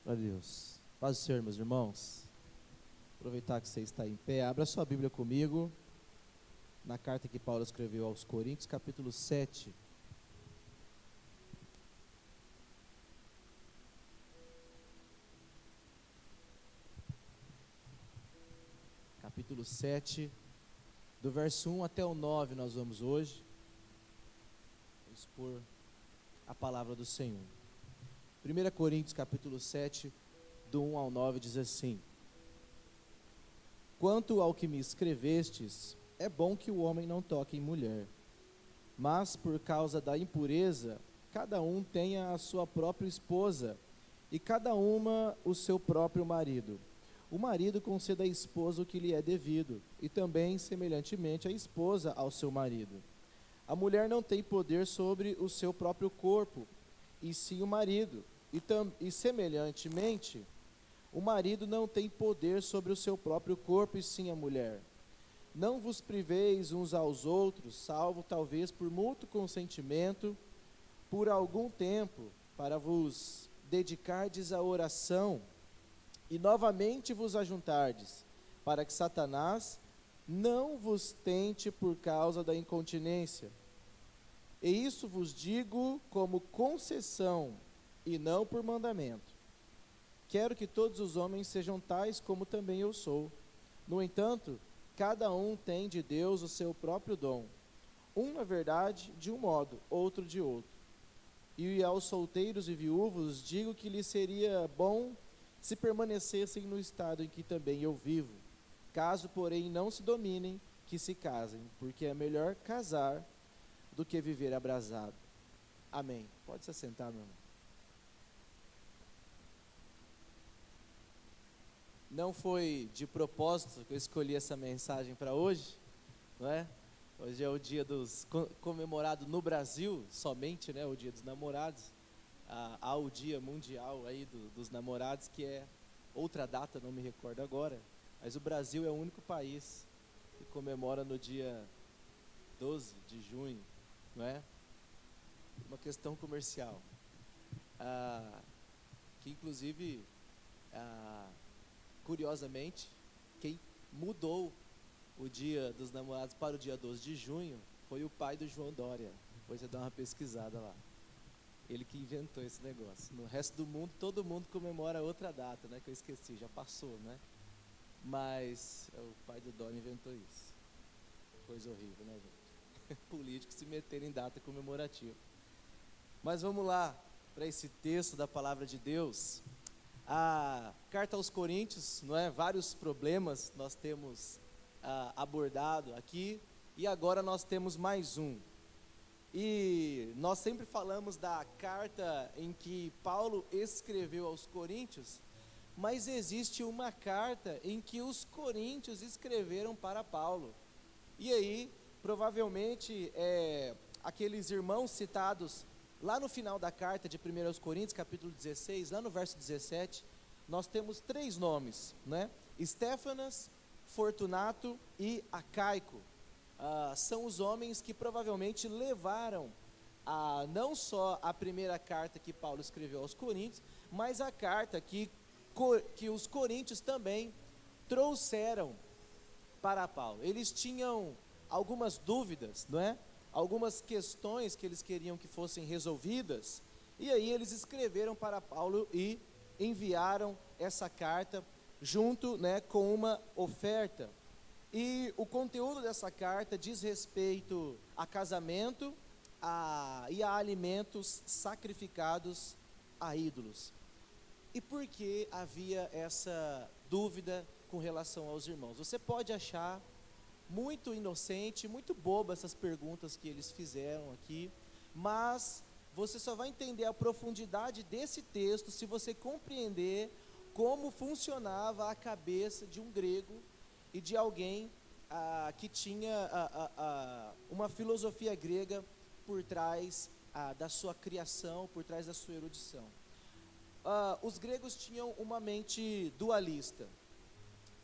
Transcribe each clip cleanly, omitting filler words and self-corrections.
Glória a Deus. Paz do Senhor, meus irmãos. Aproveitar que você está em pé, abra sua Bíblia comigo, na carta que Paulo escreveu aos Coríntios, capítulo 7. Capítulo 7, do verso 1 até o 9 nós vamos hoje expor a palavra do Senhor. 1 Coríntios capítulo 7, do 1 ao 9 diz assim: Quanto ao que me escrevestes, é bom que o homem não toque em mulher, mas por causa da impureza, cada um tenha a sua própria esposa, e cada uma o seu próprio marido. O marido conceda à esposa o que lhe é devido, e também, semelhantemente, a esposa ao seu marido. A mulher não tem poder sobre o seu próprio corpo, e sim o marido, e semelhantemente, o marido não tem poder sobre o seu próprio corpo, e sim a mulher. Não vos priveis uns aos outros, salvo talvez por mútuo consentimento, por algum tempo, para vos dedicardes à oração, e novamente vos ajuntardes, para que Satanás não vos tente por causa da incontinência. E isso vos digo como concessão, e não por mandamento. Quero que todos os homens sejam tais como também eu sou. No entanto, cada um tem de Deus o seu próprio dom. Um, na verdade, de um modo, outro de outro. E aos solteiros e viúvos digo que lhes seria bom se permanecessem no estado em que também eu vivo. Caso, porém, não se dominem, que se casem, porque é melhor casar do que viver abrasado. Amém. Pode se assentar, meu irmão. Não foi de propósito que eu escolhi essa mensagem para hoje, não é? Hoje é o dia comemorado no Brasil, somente, né, o dia dos namorados. Há o dia mundial aí dos namorados, que é outra data, não me recordo agora, mas o Brasil é o único país que comemora no dia 12 de junho, não é? Uma questão comercial, que inclusive, curiosamente, quem mudou o dia dos namorados para o dia 12 de junho foi o pai do João Dória. Depois você dá uma pesquisada lá. Ele que inventou esse negócio. No resto do mundo, todo mundo comemora outra data, né? Que eu esqueci, já passou, né? Mas o pai do Dória inventou isso. Coisa horrível, né, gente? Políticos se meterem em data comemorativa. Mas vamos lá para esse texto da palavra de Deus. A carta aos Coríntios, não é? Vários problemas nós temos abordado aqui, e agora nós temos mais um. E nós sempre falamos da carta em que Paulo escreveu aos Coríntios, mas existe uma carta em que os coríntios escreveram para Paulo. E aí, provavelmente, aqueles irmãos citados lá no final da carta de 1 Coríntios, capítulo 16, lá no verso 17, nós temos 3 nomes, né? Estéfanas, Fortunato e Acaico. São os homens que provavelmente levaram não só a primeira carta que Paulo escreveu aos Coríntios, mas a carta que os coríntios também trouxeram para Paulo. Eles tinham algumas dúvidas, não é? Algumas questões que eles queriam que fossem resolvidas, e aí eles escreveram para Paulo e enviaram essa carta junto, né, com uma oferta. E o conteúdo dessa carta diz respeito a casamento e a alimentos sacrificados a ídolos. E por que havia essa dúvida com relação aos irmãos? Você pode achar muito inocente, muito boba essas perguntas que eles fizeram aqui, mas você só vai entender a profundidade desse texto se você compreender como funcionava a cabeça de um grego e de alguém que tinha uma filosofia grega por trás da sua criação, por trás da sua erudição. Os gregos tinham uma mente dualista.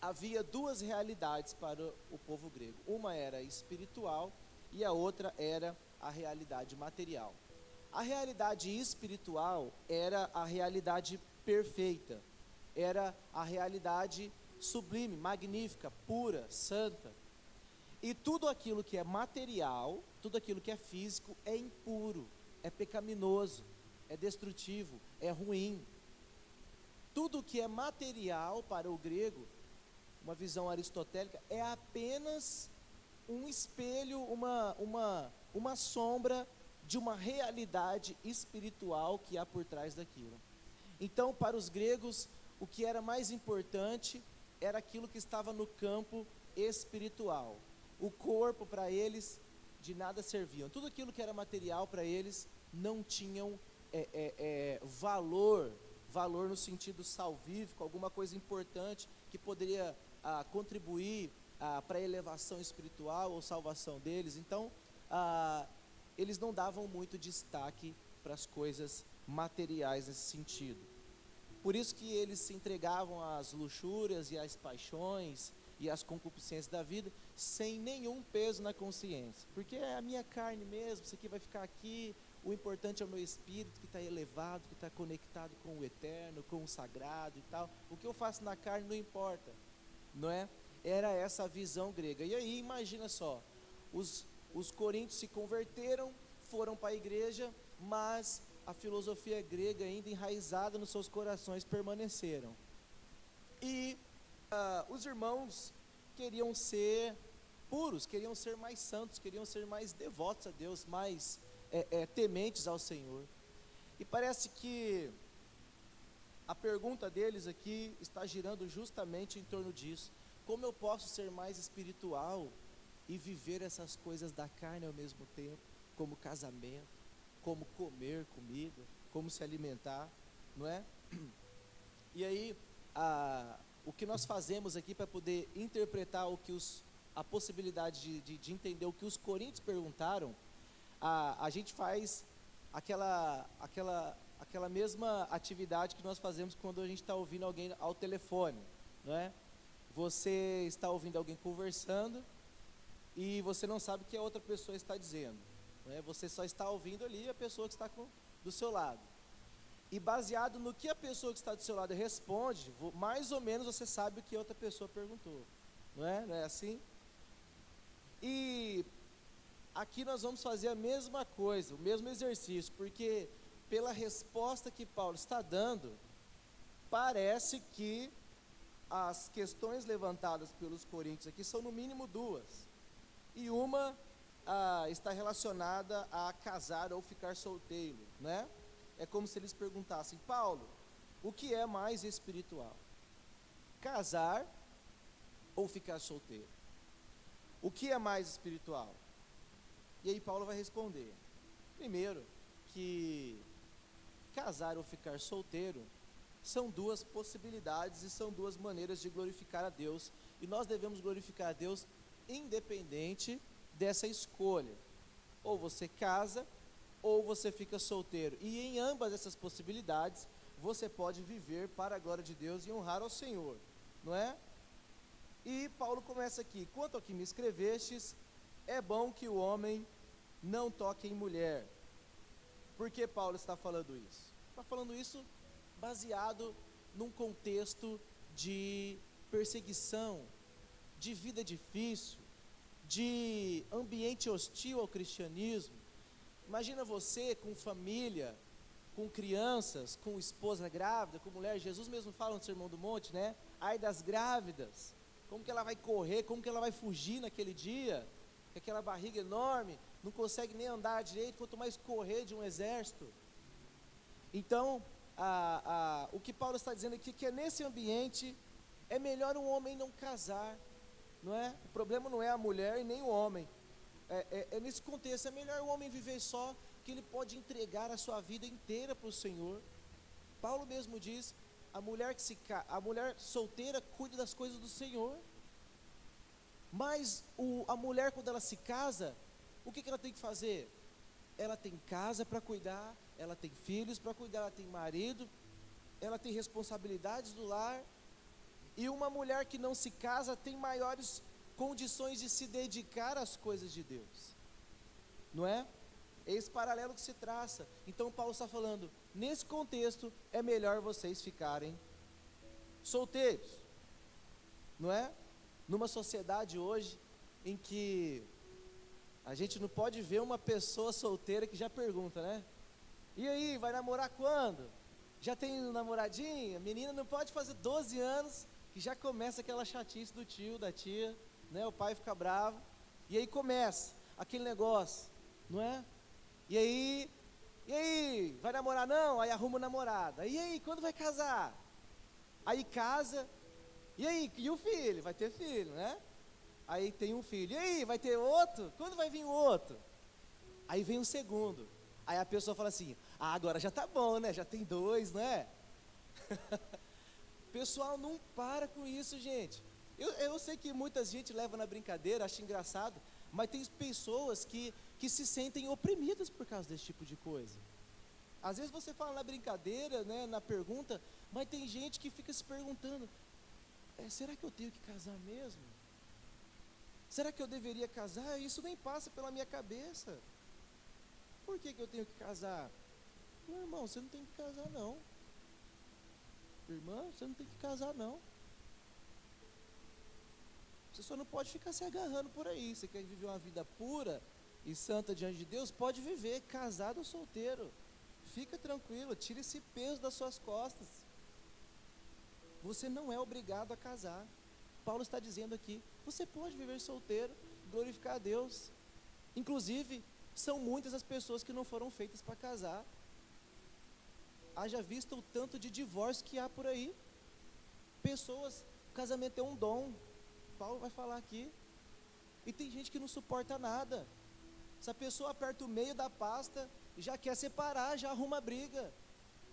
Havia 2 realidades para o povo grego. Uma era espiritual e a outra era a realidade material. A realidade espiritual era a realidade perfeita, era a realidade sublime, magnífica, pura, santa. E tudo aquilo que é material, tudo aquilo que é físico é impuro, é pecaminoso, é destrutivo, é ruim. Tudo que é material para o grego, uma visão aristotélica, é apenas um espelho, uma sombra de uma realidade espiritual que há por trás daquilo. Então, para os gregos, o que era mais importante era aquilo que estava no campo espiritual. O corpo para eles de nada servia. Tudo aquilo que era material para eles não tinham valor no sentido salvífico, alguma coisa importante que poderia contribuir para a elevação espiritual ou salvação deles. Então, eles não davam muito destaque para as coisas materiais nesse sentido. Por isso que eles se entregavam às luxúrias e às paixões e às concupiscências da vida sem nenhum peso na consciência, porque é a minha carne mesmo, isso aqui vai ficar aqui, o importante é o meu espírito que está elevado, que está conectado com o eterno, com o sagrado e tal, o que eu faço na carne não importa, não é? Era essa a visão grega. E aí imagina só, os coríntios se converteram, foram para a igreja, mas a filosofia grega ainda enraizada nos seus corações permaneceram. E os irmãos queriam ser puros, queriam ser mais santos, queriam ser mais devotos a Deus, mais tementes ao Senhor. E parece que a pergunta deles aqui está girando justamente em torno disso. Como eu posso ser mais espiritual e viver essas coisas da carne ao mesmo tempo, como casamento, como comer comida, como se alimentar, não é? E aí, o que nós fazemos aqui para poder interpretar a possibilidade de entender o que os coríntios perguntaram, a gente faz aquela mesma atividade que nós fazemos quando a gente está ouvindo alguém ao telefone, não é? Você está ouvindo alguém conversando e você não sabe o que a outra pessoa está dizendo, não é? Você só está ouvindo ali a pessoa que está do seu lado. E baseado no que a pessoa que está do seu lado responde, mais ou menos você sabe o que a outra pessoa perguntou, não é? Não é assim? E aqui nós vamos fazer a mesma coisa, o mesmo exercício, porque pela resposta que Paulo está dando, parece que as questões levantadas pelos coríntios aqui são no mínimo duas, e uma está relacionada a casar ou ficar solteiro, né? É como se eles perguntassem: Paulo, o que é mais espiritual? Casar ou ficar solteiro? O que é mais espiritual? E aí Paulo vai responder, primeiro, que casar ou ficar solteiro são duas possibilidades e são duas maneiras de glorificar a Deus, e nós devemos glorificar a Deus independente dessa escolha. Ou você casa ou você fica solteiro, e em ambas essas possibilidades você pode viver para a glória de Deus e honrar ao Senhor, não é? E Paulo começa aqui: quanto ao que me escrevestes, é bom que o homem não toque em mulher. Por que Paulo está falando isso? Está falando isso baseado num contexto de perseguição, de vida difícil, de ambiente hostil ao cristianismo. Imagina você com família, com crianças, com esposa grávida, com mulher. Jesus mesmo fala no Sermão do Monte, né? Ai das grávidas, como que ela vai correr, como que ela vai fugir naquele dia, com aquela barriga enorme, não consegue nem andar direito, quanto mais correr de um exército. Então, o que Paulo está dizendo aqui, que é nesse ambiente, é melhor um homem não casar, não é? O problema não é a mulher e nem o homem, é nesse contexto, é melhor o homem viver só, que ele pode entregar a sua vida inteira para o Senhor. Paulo mesmo diz, a mulher solteira cuida das coisas do Senhor, mas a mulher, quando ela se casa, o que ela tem que fazer? Ela tem casa para cuidar, ela tem filhos para cuidar, ela tem marido, ela tem responsabilidades do lar. E uma mulher que não se casa tem maiores condições de se dedicar às coisas de Deus, não é? É esse paralelo que se traça. Então Paulo está falando, nesse contexto, é melhor vocês ficarem solteiros, não é? Numa sociedade hoje em que a gente não pode ver uma pessoa solteira que já pergunta, né? E aí, vai namorar quando? Já tem namoradinha? Menina não pode fazer 12 anos que já começa aquela chatice do tio, da tia, né? O pai fica bravo, e aí começa aquele negócio, não é? E aí, vai namorar não? Aí arruma namorada. E aí, quando vai casar? Aí casa, e aí, e o filho? Vai ter filho, né? Aí tem um filho, e aí, vai ter outro? Quando vai vir o outro? Aí vem o segundo, aí a pessoa fala assim, agora já tá bom, né? Já tem 2, não é? Pessoal, não para com isso, gente. Eu sei que muita gente leva na brincadeira, acha engraçado, mas tem pessoas que se sentem oprimidas por causa desse tipo de coisa. Às vezes você fala na brincadeira, né, na pergunta, mas tem gente que fica se perguntando, será que eu tenho que casar mesmo? Será que eu deveria casar? Isso nem passa pela minha cabeça. Por que eu tenho que casar? Meu irmão, você não tem que casar não. Irmã, você não tem que casar não. Você só não pode ficar se agarrando por aí. Você quer viver uma vida pura e santa diante de Deus? Pode viver, casado ou solteiro. Fica tranquilo, tira esse peso das suas costas. Você não é obrigado a casar. Paulo está dizendo aqui, você pode viver solteiro, glorificar a Deus. Inclusive, são muitas as pessoas que não foram feitas para casar. Haja vista o tanto de divórcio que há por aí. Pessoas, casamento é um dom. Paulo vai falar aqui. E tem gente que não suporta nada. Se a pessoa aperta o meio da pasta, já quer separar, já arruma briga.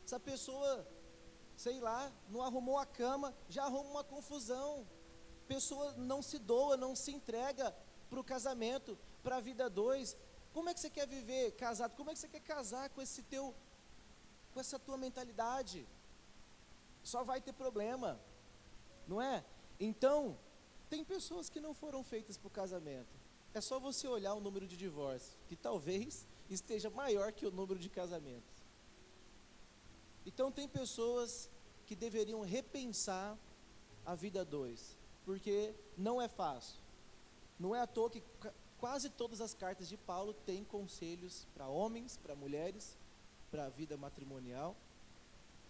Se a pessoa, sei lá, não arrumou a cama, já arruma uma confusão. Pessoa não se doa, não se entrega para o casamento, para a vida 2. Como é que você quer viver casado? Como é que você quer casar com essa tua mentalidade? Só vai ter problema, não é? Então, tem pessoas que não foram feitas para o casamento. É só você olhar o número de divórcios, que talvez esteja maior que o número de casamentos. Então, tem pessoas que deveriam repensar a vida 2, porque não é fácil. Não é à toa que quase todas as cartas de Paulo têm conselhos para homens, para mulheres, para a vida matrimonial,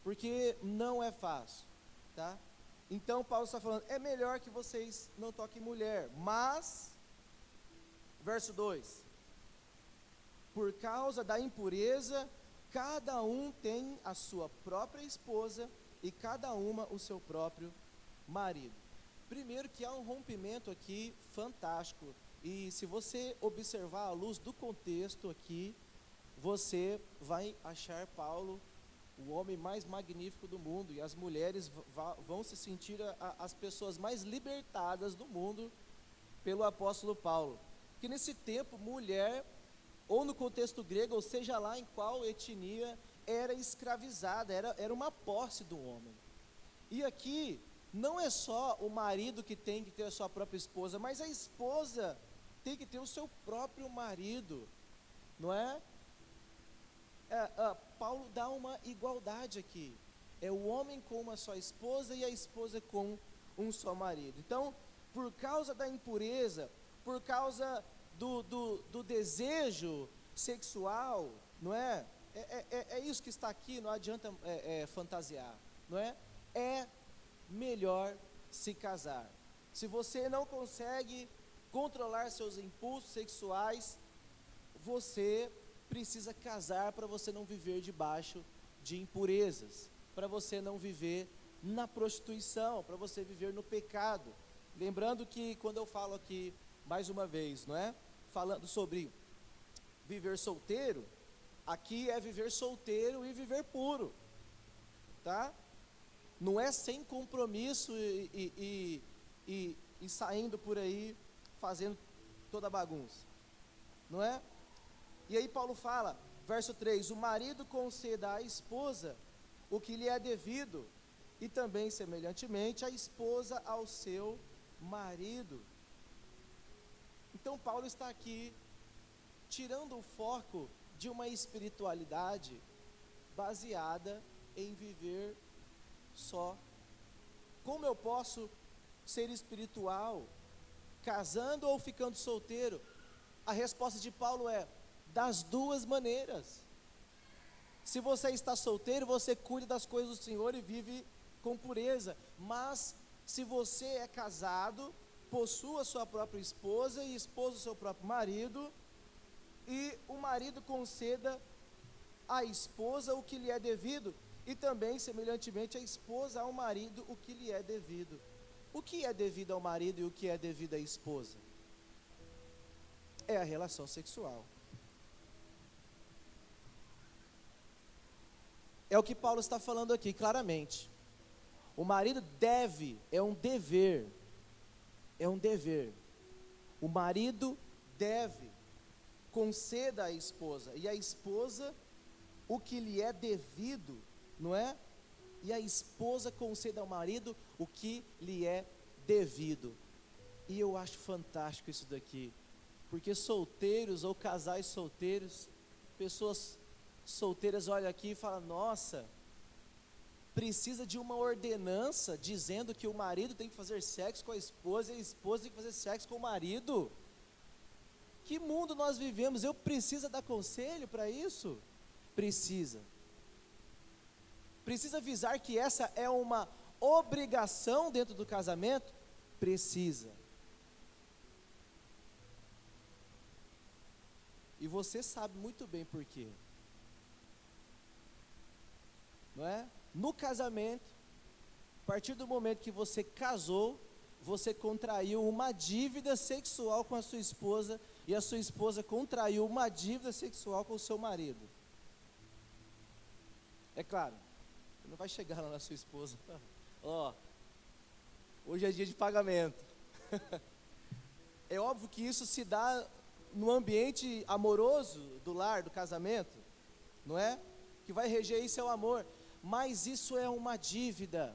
porque não é fácil, tá? Então Paulo está falando, é melhor que vocês não toquem mulher, mas, verso 2, por causa da impureza, cada um tem a sua própria esposa e cada uma o seu próprio marido. Primeiro que há um rompimento aqui fantástico, e se você observar à luz do contexto aqui, você vai achar Paulo o homem mais magnífico do mundo, e as mulheres vão se sentir as pessoas mais libertadas do mundo pelo apóstolo Paulo. Porque nesse tempo, mulher, ou no contexto grego, ou seja lá em qual etnia, era escravizada, era uma posse do homem. E aqui, não é só o marido que tem que ter a sua própria esposa, mas a esposa tem que ter o seu próprio marido, não é? Paulo dá uma igualdade aqui, é o homem com uma só esposa e a esposa com um só marido. Então, por causa da impureza, por causa do desejo sexual, não é? É isso que está aqui, não adianta fantasiar, não é? É melhor se casar. Se você não consegue controlar seus impulsos sexuais, você precisa casar para você não viver debaixo de impurezas, para você não viver na prostituição, para você viver no pecado. Lembrando que quando eu falo aqui, mais uma vez, não é? Falando sobre viver solteiro, aqui é viver solteiro e viver puro, tá? Não é sem compromisso e saindo por aí fazendo toda a bagunça, não é? E aí Paulo fala, verso 3, o marido conceda à esposa o que lhe é devido, e também semelhantemente a esposa ao seu marido. Então Paulo está aqui tirando o foco de uma espiritualidade baseada em viver só. Como eu posso ser espiritual casando ou ficando solteiro? A resposta de Paulo é: das duas maneiras. Se você está solteiro, você cuida das coisas do Senhor e vive com pureza. Mas se você é casado, possua sua própria esposa e esposa o seu próprio marido, e o marido conceda à esposa o que lhe é devido, e também, semelhantemente, a esposa ao marido o que lhe é devido. O que é devido ao marido e o que é devido à esposa? É a relação sexual. É o que Paulo está falando aqui, claramente. O marido deve, é um dever. O marido deve, conceda à esposa, e a esposa o que lhe é devido, não é? E a esposa conceda ao marido o que lhe é devido. E eu acho fantástico isso daqui, porque solteiros ou casais solteiros, pessoas solteiras olham aqui e falam: nossa, precisa de uma ordenança dizendo que o marido tem que fazer sexo com a esposa e a esposa tem que fazer sexo com o marido. Que mundo nós vivemos? Eu preciso dar conselho para isso? Precisa avisar que essa é uma obrigação dentro do casamento? Precisa. E você sabe muito bem por quê, não é? No casamento, a partir do momento que você casou, você contraiu uma dívida sexual com a sua esposa, e a sua esposa contraiu uma dívida sexual com o seu marido. É claro, você não vai chegar lá na sua esposa: ó, hoje é dia de pagamento. É óbvio que isso se dá no ambiente amoroso do lar, do casamento, não é? Que vai reger isso é o amor. Mas isso é uma dívida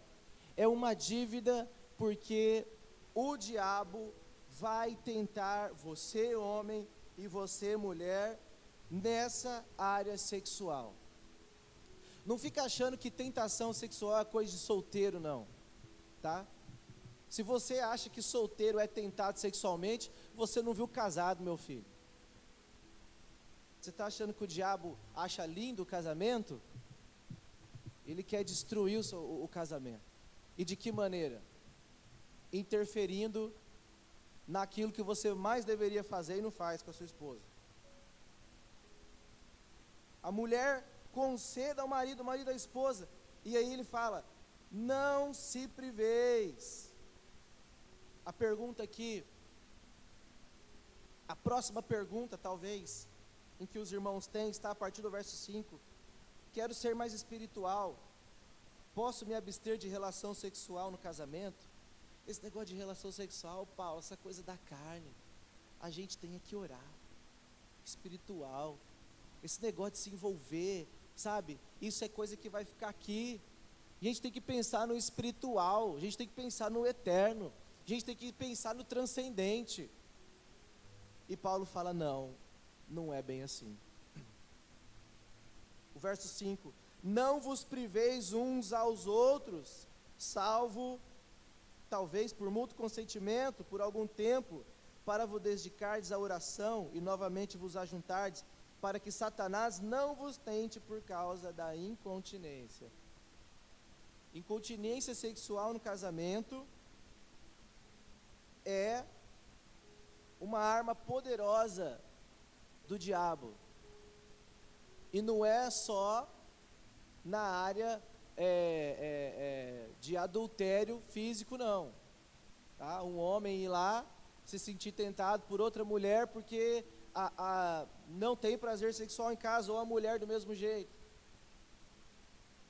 porque o diabo vai tentar você, homem, e você, mulher, nessa área sexual. Não fica achando que tentação sexual é coisa de solteiro, não, tá? Se você acha que solteiro é tentado sexualmente, você não viu casado, meu filho. Você está achando que o diabo acha lindo o casamento? Ele quer destruir o casamento. E de que maneira? Interferindo naquilo que você mais deveria fazer e não faz com a sua esposa. A mulher conceda ao marido, o marido à esposa. E aí ele fala: não se priveis. A pergunta aqui, a próxima pergunta talvez, em que os irmãos têm, está a partir do verso 5. Quero ser mais espiritual. Posso me abster de relação sexual no casamento? Esse negócio de relação sexual, Paulo, essa coisa da carne, a gente tem que orar. Espiritual. Esse negócio de se envolver, sabe? Isso é coisa que vai ficar aqui. A gente tem que pensar no espiritual, a gente tem que pensar no eterno, a gente tem que pensar no transcendente. E Paulo fala: não é bem assim. O verso 5: não vos priveis uns aos outros, salvo, talvez por mútuo consentimento, por algum tempo, para vos dedicardes à oração e novamente vos ajuntardes, para que Satanás não vos tente por causa da incontinência. Incontinência sexual no casamento é uma arma poderosa do diabo. E não é só na área de adultério físico, não. Tá? Um homem ir lá se sentir tentado por outra mulher porque não tem prazer sexual em casa, ou a mulher do mesmo jeito.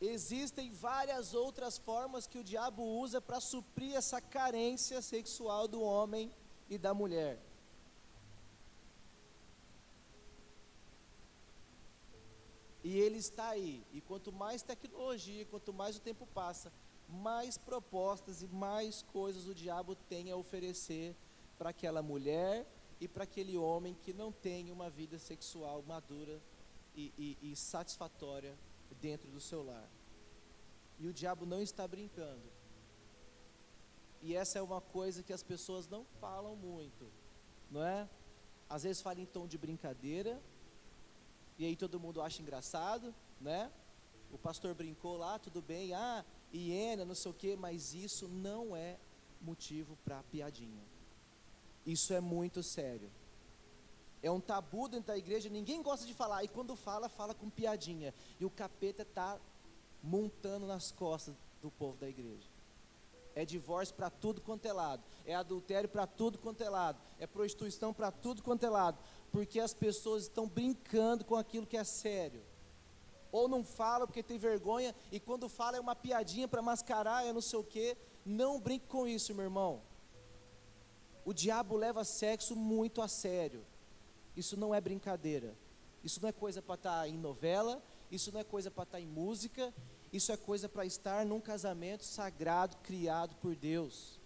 Existem várias outras formas que o diabo usa para suprir essa carência sexual do homem e da mulher. E ele está aí, e quanto mais tecnologia, quanto mais o tempo passa, mais propostas e mais coisas o diabo tem a oferecer para aquela mulher e para aquele homem que não tem uma vida sexual madura e satisfatória dentro do seu lar. E o diabo não está brincando. E essa é uma coisa que as pessoas não falam muito, não é? Às vezes fala em tom de brincadeira, e aí todo mundo acha engraçado, né? O pastor brincou lá, tudo bem, hiena, não sei o quê, mas isso não é motivo para piadinha. Isso é muito sério. É um tabu dentro da igreja, ninguém gosta de falar, e quando fala, fala com piadinha. E o capeta está montando nas costas do povo da igreja. É divórcio para tudo quanto é lado, é adultério para tudo quanto é lado, é prostituição para tudo quanto é lado, porque as pessoas estão brincando com aquilo que é sério. Ou não fala porque tem vergonha, e quando fala é uma piadinha para mascarar, é não sei o quê. Não brinque com isso, meu irmão. O diabo leva sexo muito a sério. Isso não é brincadeira. Isso não é coisa para estar em novela, isso não é coisa para estar em música, isso é coisa para estar num casamento sagrado, criado por Deus.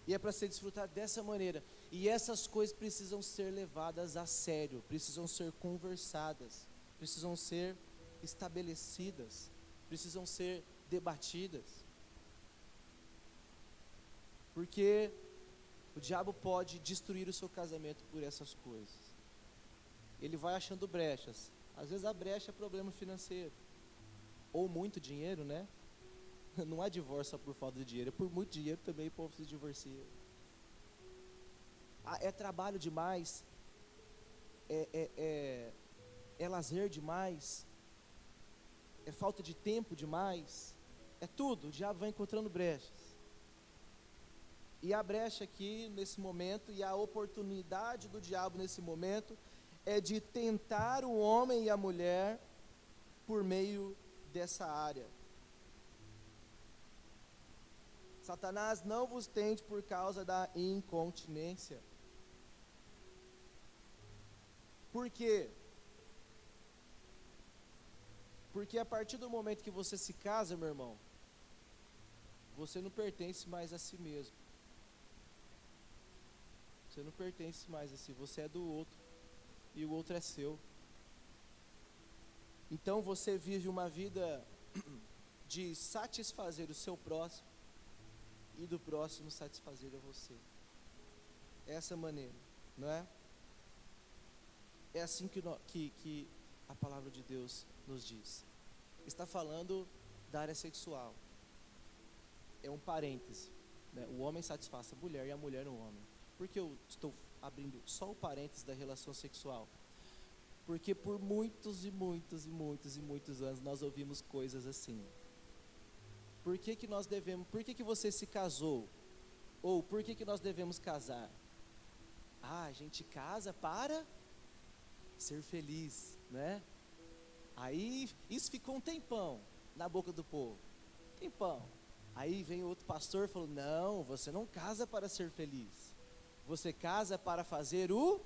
E é para ser desfrutado dessa maneira. E essas coisas precisam ser levadas a sério, precisam ser conversadas, precisam ser estabelecidas, precisam ser debatidas. Porque o diabo pode destruir o seu casamento por essas coisas. Ele vai achando brechas. Às vezes a brecha é problema financeiro. Ou muito dinheiro, né? Não há divórcio só por falta de dinheiro. Por muito dinheiro também o povo se divorcia. É trabalho demais. É lazer demais. É falta de tempo demais. É tudo. O diabo vai encontrando brechas. E a brecha aqui nesse momento, e a oportunidade do diabo nesse momento, é de tentar o homem e a mulher por meio dessa área. Satanás não vos tente por causa da incontinência. Por quê? Porque a partir do momento que você se casa, meu irmão, você não pertence mais a si mesmo. Você não pertence mais a si, você é do outro, e o outro é seu. Então você vive uma vida de satisfazer o seu próximo, e do próximo satisfazer a você. Essa maneira, não é? É assim que a palavra de Deus nos diz. Está falando da área sexual. É um parêntese, né? O homem satisfaz a mulher e a mulher o homem. Por que eu estou abrindo só o parênteses da relação sexual? Porque por muitos e muitos e muitos e muitos anos nós ouvimos coisas assim. Por que nós devemos, por que você se casou? Ou por que nós devemos casar? A gente casa para ser feliz, né? Aí isso ficou um tempão na boca do povo. Tempão. Aí vem outro pastor e falou: não, você não casa para ser feliz. Você casa para fazer o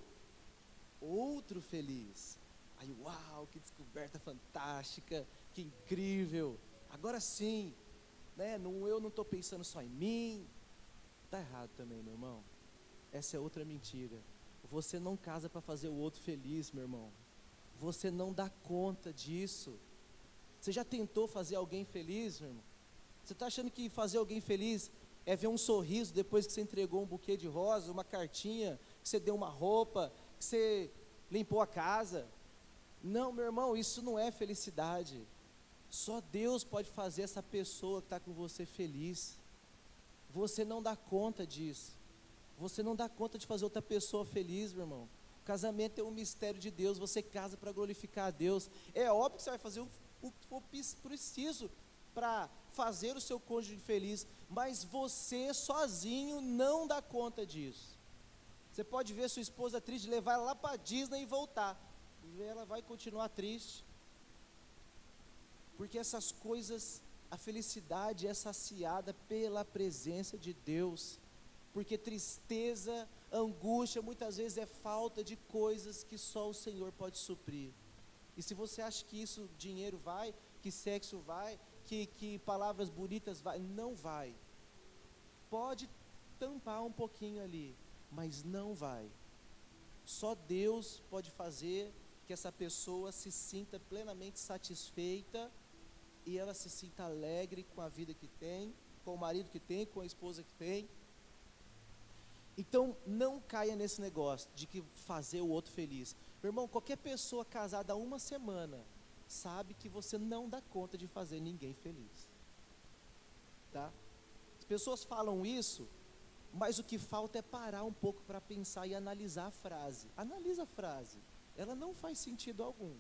outro feliz. Aí, uau, que descoberta fantástica, que incrível. Agora sim, né? Eu não estou pensando só em mim. Está errado também, meu irmão. Essa é outra mentira. Você não casa para fazer o outro feliz, meu irmão. Você não dá conta disso. Você já tentou fazer alguém feliz, meu irmão? Você está achando que fazer alguém feliz é ver um sorriso depois que você entregou um buquê de rosa, uma cartinha, que você deu uma roupa, que você limpou a casa? Não, meu irmão, isso não é felicidade. Só Deus pode fazer essa pessoa que está com você feliz. Você não dá conta disso. Você não dá conta de fazer outra pessoa feliz, meu irmão. O casamento é um mistério de Deus. Você casa para glorificar a Deus. É óbvio que você vai fazer o que for preciso para fazer o seu cônjuge feliz, mas você sozinho não dá conta disso. Você pode ver sua esposa triste, levar ela lá para Disney e voltar, e ela vai continuar triste, porque essas coisas, a felicidade é saciada pela presença de Deus, porque tristeza, angústia, muitas vezes é falta de coisas que só o Senhor pode suprir. E se você acha que isso, dinheiro vai, que sexo vai, que palavras bonitas vai, não vai. Pode tampar um pouquinho ali, mas não vai. Só Deus pode fazer que essa pessoa se sinta plenamente satisfeita e ela se sinta alegre com a vida que tem, com o marido que tem, com a esposa que tem. Então, não caia nesse negócio de que fazer o outro feliz. Meu irmão, qualquer pessoa casada há uma semana sabe que você não dá conta de fazer ninguém feliz. Tá? As pessoas falam isso, mas o que falta é parar um pouco para pensar e analisar a frase. Analisa a frase. Ela não faz sentido algum.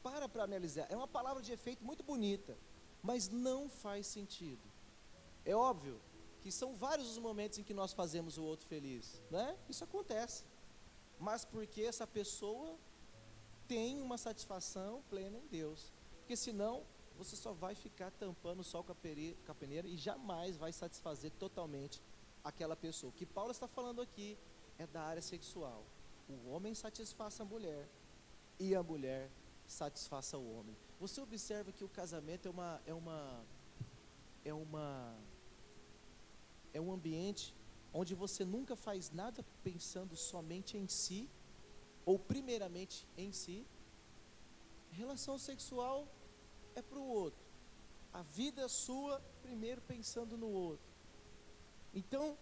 Para analisar. É uma palavra de efeito muito bonita, mas não faz sentido. É óbvio que são vários os momentos em que nós fazemos o outro feliz, né? Isso acontece, mas porque essa pessoa tem uma satisfação plena em Deus, porque senão você só vai ficar tampando o sol com a peneira e jamais vai satisfazer totalmente aquela pessoa. O que Paulo está falando aqui é da área sexual. O homem satisfaça a mulher e a mulher satisfaça o homem. Você observa que o casamento é um ambiente onde você nunca faz nada pensando somente em si, ou primeiramente em si. Relação sexual é para o outro. A vida é sua, primeiro pensando no outro. Então,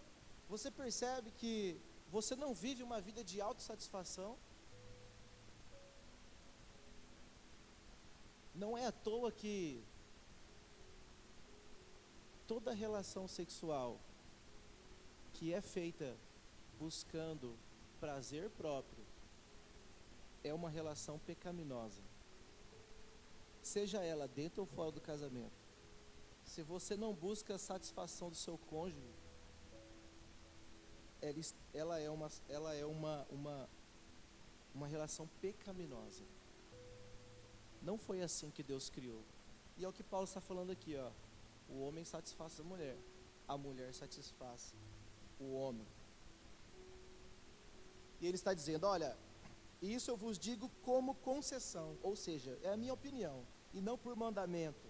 você percebe que você não vive uma vida de autossatisfação. Não é à toa que toda relação sexual que é feita buscando prazer próprio é uma relação pecaminosa. Seja ela dentro ou fora do casamento. Se você não busca a satisfação do seu cônjuge, ela é uma relação pecaminosa. Não foi assim que Deus criou. E é o que Paulo está falando aqui, ó. O homem satisfaz a mulher satisfaz o homem. E ele está dizendo, olha, isso eu vos digo como concessão, ou seja, é a minha opinião, e não por mandamento.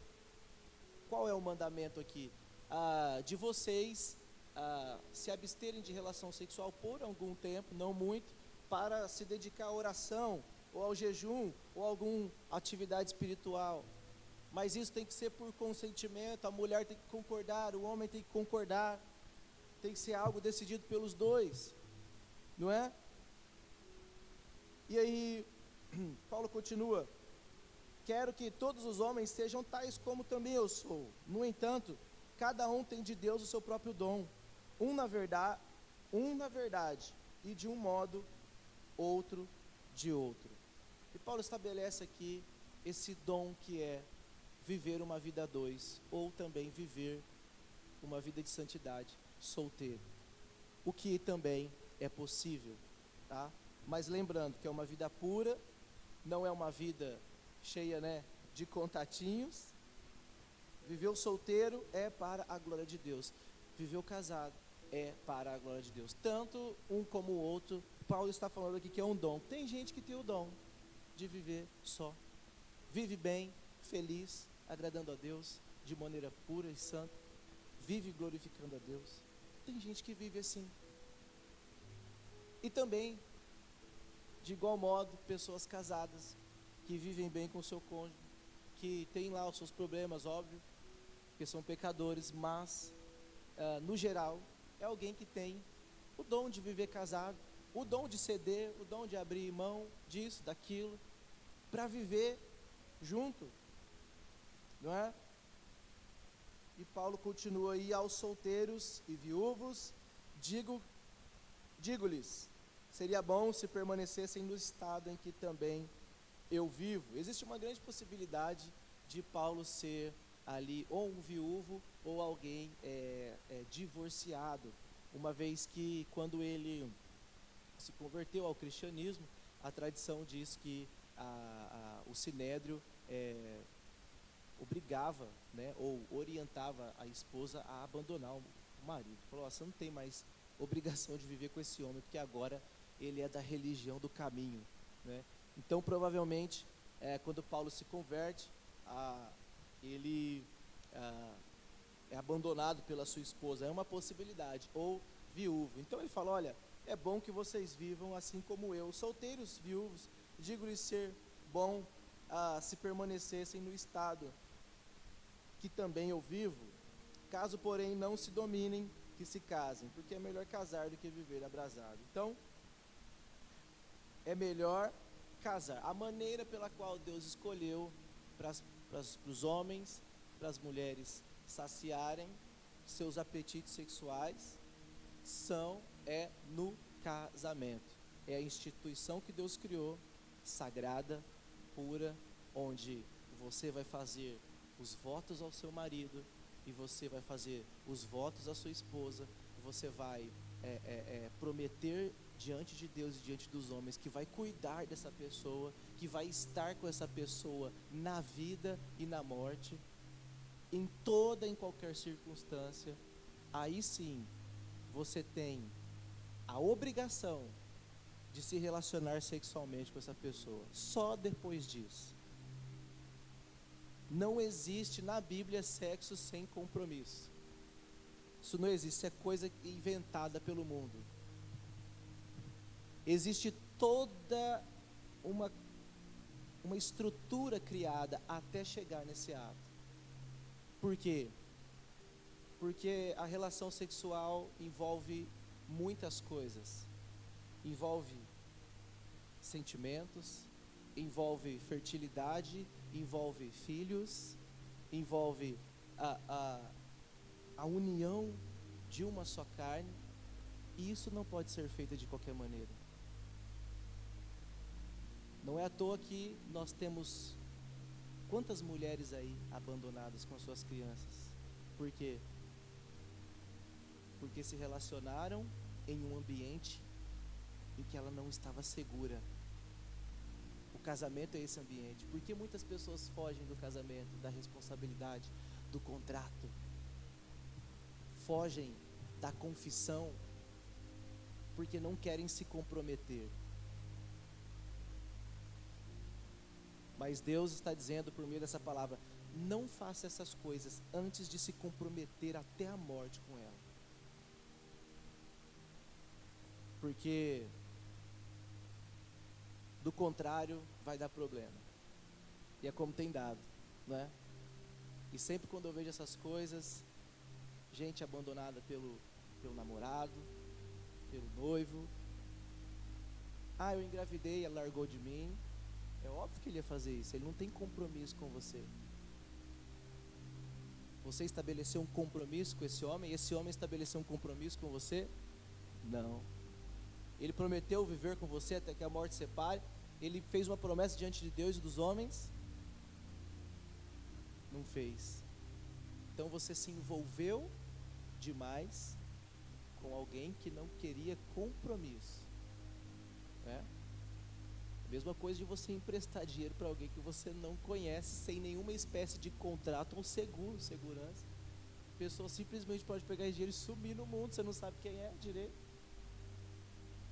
Qual é o mandamento aqui? De vocês se absterem de relação sexual por algum tempo, não muito, para se dedicar à oração, ou ao jejum, ou a alguma atividade espiritual. Mas isso tem que ser por consentimento, a mulher tem que concordar, o homem tem que concordar, tem que ser algo decidido pelos dois, não é? E aí, Paulo continua, quero que todos os homens sejam tais como também eu sou. No entanto, cada um tem de Deus o seu próprio dom, um na verdade, e de um modo, outro de outro. E Paulo estabelece aqui esse dom que é viver uma vida a dois, ou também viver uma vida de santidade solteiro, o que também é possível, tá? Mas lembrando que é uma vida pura, não é uma vida cheia, né, de contatinhos. Viver o solteiro é para a glória de Deus, viver o casado é para a glória de Deus, tanto um como o outro. Paulo está falando aqui que é um dom. Tem gente que tem o dom de viver só, vive bem, feliz, agradando a Deus de maneira pura e santa, vive glorificando a Deus. Tem gente que vive assim. E também, de igual modo, pessoas casadas que vivem bem com o seu cônjuge, que tem lá os seus problemas, óbvio, que são pecadores, mas no geral é alguém que tem o dom de viver casado, o dom de ceder, o dom de abrir mão disso, daquilo, para viver junto, não é? E Paulo continua aí, aos solteiros e viúvos, digo-lhes, seria bom se permanecessem no estado em que também eu vivo. Existe uma grande possibilidade de Paulo ser ali ou um viúvo ou alguém divorciado, uma vez que quando ele se converteu ao cristianismo, a tradição diz que o sinédrio obrigava, né, ou orientava a esposa a abandonar o marido. Falou, você não tem mais obrigação de viver com esse homem, porque agora ele é da religião do caminho, né? Então provavelmente quando Paulo se converte, ele é abandonado pela sua esposa, é uma possibilidade, ou viúvo. Então ele fala, olha, é bom que vocês vivam assim como eu, solteiros, viúvos, digo-lhes ser bom se permanecessem no estado que também eu vivo, caso porém não se dominem, que se casem, porque é melhor casar do que viver abrasado. Então, é melhor casar. A maneira pela qual Deus escolheu para os homens, para as mulheres saciarem seus apetites sexuais, é no casamento. É a instituição que Deus criou, sagrada, pura, onde você vai fazer os votos ao seu marido, e você vai fazer os votos à sua esposa, você vai prometer diante de Deus e diante dos homens que vai cuidar dessa pessoa, que vai estar com essa pessoa na vida e na morte, em qualquer circunstância. Aí sim, você tem a obrigação de se relacionar sexualmente com essa pessoa. Só depois disso. Não existe na Bíblia sexo sem compromisso. Isso não existe, isso é coisa inventada pelo mundo. Existe toda uma estrutura criada até chegar nesse ato. Por quê? Porque a relação sexual envolve muitas coisas. Envolve sentimentos, envolve fertilidade, envolve filhos, envolve a união de uma só carne, e isso não pode ser feito de qualquer maneira. Não é à toa que nós temos quantas mulheres aí abandonadas com suas crianças. Por quê? Porque se relacionaram em um ambiente em que ela não estava segura. O casamento é esse ambiente. Por que muitas pessoas fogem do casamento, da responsabilidade, do contrato? Fogem da confissão porque não querem se comprometer. Mas Deus está dizendo por meio dessa palavra: não faça essas coisas antes de se comprometer até a morte com ela. Porque do contrário vai dar problema. E é como tem dado, né? E sempre quando eu vejo essas coisas, gente abandonada pelo namorado, pelo noivo. Eu engravidei, ela largou de mim. É óbvio que ele ia fazer isso, ele não tem compromisso com você. Você estabeleceu um compromisso com esse homem estabeleceu um compromisso com você? Não. Ele prometeu viver com você até que a morte separe. Ele fez uma promessa diante de Deus e dos homens? Não fez. Então você se envolveu demais com alguém que não queria compromisso, né? A mesma coisa de você emprestar dinheiro para alguém que você não conhece, sem nenhuma espécie de contrato ou segurança. A pessoa simplesmente pode pegar esse dinheiro e sumir no mundo, você não sabe quem é direito.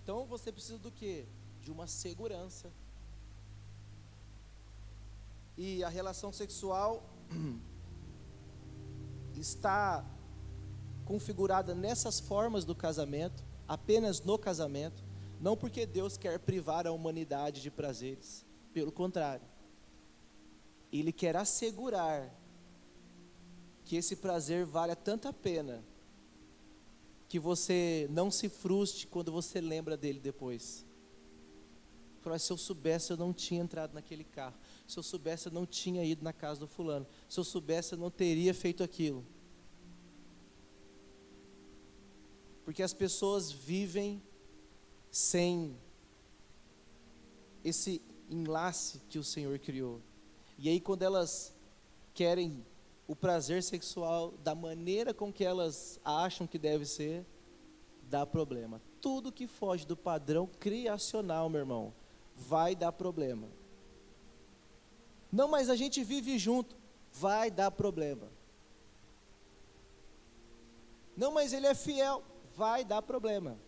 Então você precisa do quê? De uma segurança. E a relação sexual está configurada nessas formas do casamento, apenas no casamento, não porque Deus quer privar a humanidade de prazeres, pelo contrário, Ele quer assegurar que esse prazer valha tanto a pena, que você não se frustre quando você lembra dele depois. Fala: se eu soubesse, eu não tinha entrado naquele carro. Se eu soubesse, eu não tinha ido na casa do fulano. Se eu soubesse, eu não teria feito aquilo. Porque as pessoas vivem sem esse enlace que o Senhor criou. E aí quando elas querem o prazer sexual da maneira com que elas acham que deve ser, dá problema. Tudo que foge do padrão criacional, meu irmão, vai dar problema. Não, mas a gente vive junto, vai dar problema. Não, mas ele é fiel, vai dar problema.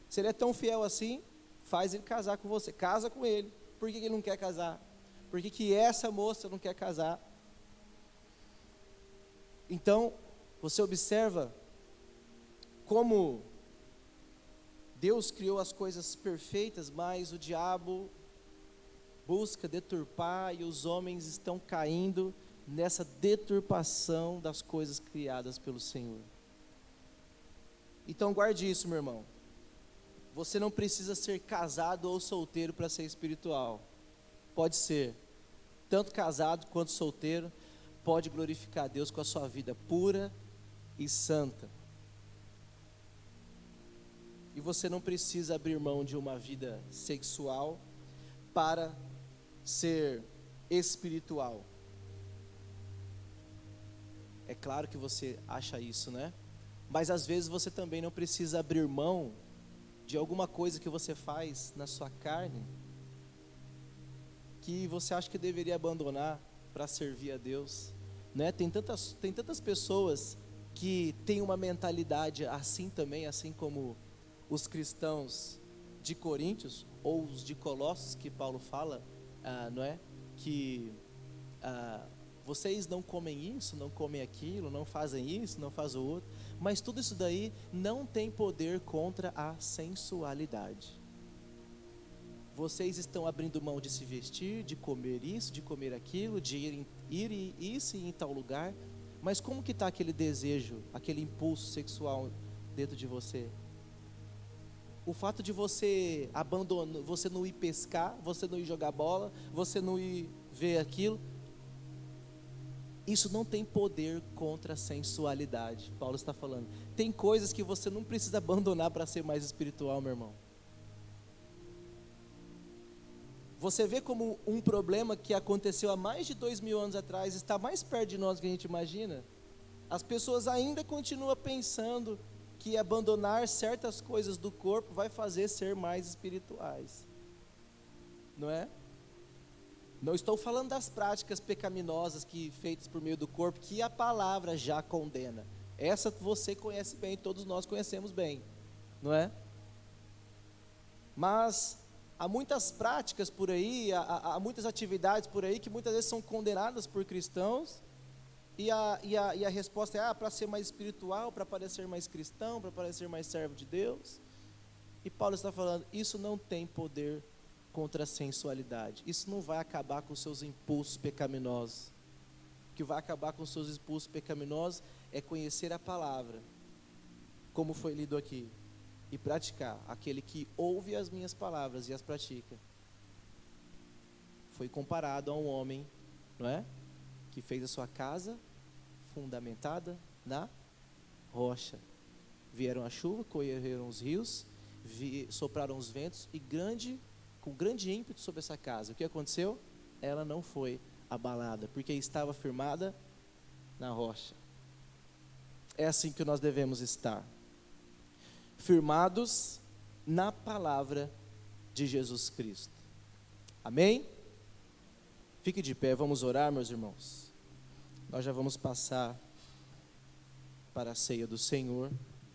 Se ele é tão fiel assim, faz ele casar com você, casa com ele. Por que ele não quer casar? Por que essa moça não quer casar? Então, você observa como Deus criou as coisas perfeitas, mas o diabo busca deturpar e os homens estão caindo nessa deturpação das coisas criadas pelo Senhor. Então guarde isso, meu irmão. Você não precisa ser casado ou solteiro para ser espiritual. Pode ser, tanto casado quanto solteiro, pode glorificar a Deus com a sua vida pura e santa. E você não precisa abrir mão de uma vida sexual para ser espiritual. É claro que você acha isso, né? Mas às vezes você também não precisa abrir mão de alguma coisa que você faz na sua carne, que você acha que deveria abandonar para servir a Deus, né? Tem tantas pessoas que têm uma mentalidade assim também, assim como os cristãos de Coríntios, ou os de Colossos, que Paulo fala, não é? Que vocês não comem isso, não comem aquilo, não fazem isso, não fazem o outro, mas tudo isso daí não tem poder contra a sensualidade. Vocês estão abrindo mão de se vestir, de comer isso, de comer aquilo, de ir isso e em tal lugar, mas como que está aquele desejo, aquele impulso sexual dentro de você? O fato de você abandonar, você não ir pescar, você não ir jogar bola, você não ir ver aquilo, isso não tem poder contra a sensualidade. Paulo está falando, tem coisas que você não precisa abandonar para ser mais espiritual, meu irmão. Você vê como um problema que aconteceu há mais de 2000 anos atrás está mais perto de nós do que a gente imagina. As pessoas ainda continuam pensando que abandonar certas coisas do corpo vai fazer ser mais espirituais, não é? Não estou falando das práticas pecaminosas que feitas por meio do corpo, que a palavra já condena. Essa você conhece bem, todos nós conhecemos bem, não é? Mas há muitas práticas por aí, há muitas atividades por aí que muitas vezes são condenadas por cristãos, e a resposta é, para ser mais espiritual, para parecer mais cristão, para parecer mais servo de Deus. E Paulo está falando, isso não tem poder contra a sensualidade. Isso não vai acabar com os seus impulsos pecaminosos. O que vai acabar com os seus impulsos pecaminosos é conhecer a palavra, como foi lido aqui, e praticar. Aquele que ouve as minhas palavras e as pratica. Foi comparado a um homem, não é? Que fez a sua casa fundamentada na rocha. Vieram a chuva, correram os rios, sopraram os ventos e com grande ímpeto sobre essa casa. O que aconteceu? Ela não foi abalada, porque estava firmada na rocha. É assim que nós devemos estar, firmados na palavra de Jesus Cristo. Amém? Fique de pé, vamos orar, meus irmãos. Nós já vamos passar para a ceia do Senhor.